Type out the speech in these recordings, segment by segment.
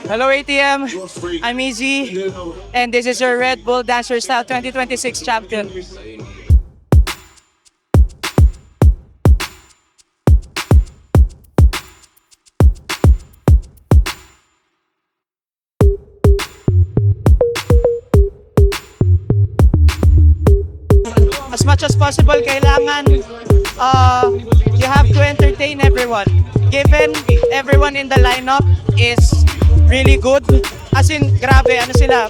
Hello ATM, I'm Easy, and this is your Red Bull Dancer Style 2026 champion. As much as possible, kailangan you have to entertain everyone. Given everyone in the lineup is really good, as in, grabe, ano sila,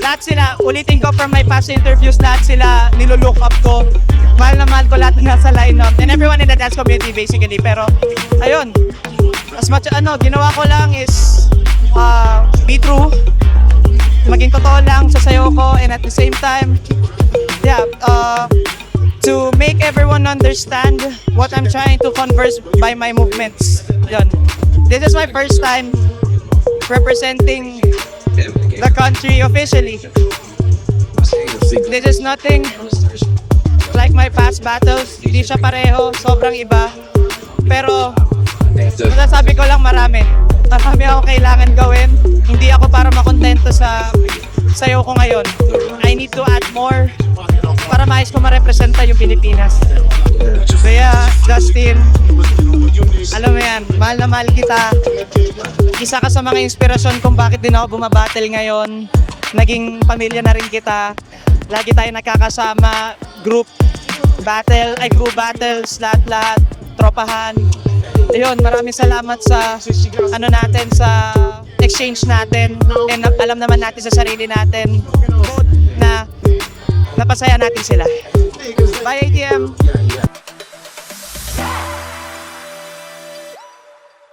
lahat sila, ulitin ko from my past interviews, lahat sila nilolook up ko. Mahal na mahal ko lahat na nasa lineup, and everyone in the dance community basically. Pero, ayun, as much, ginawa ko lang is be true, maging totoo lang sa sayo ko, and at the same time, to make everyone understand what I'm trying to converse by my movements. Yun. This is my first time representing the country officially. This is nothing like my past battles. Hindi siya pareho, sobrang iba. Pero masasabi ko lang marami. Marami akong kailangan gawin. Hindi ako para makontento sa sayo ko ngayon. I need to add more para maayos ko ma-representa yung Pilipinas. Kaya, Justin, alam mo yan, mahal na mahal kita. Isa ka sa mga inspirasyon kung bakit din ako bumabattle ngayon. Naging pamilya na rin kita. Lagi tayo nakakasama, group battles, lahat-lahat, tropahan. Ayun, maraming salamat sa sa exchange natin. And alam naman natin sa sarili natin na napasaya natin sila. Bye ATM!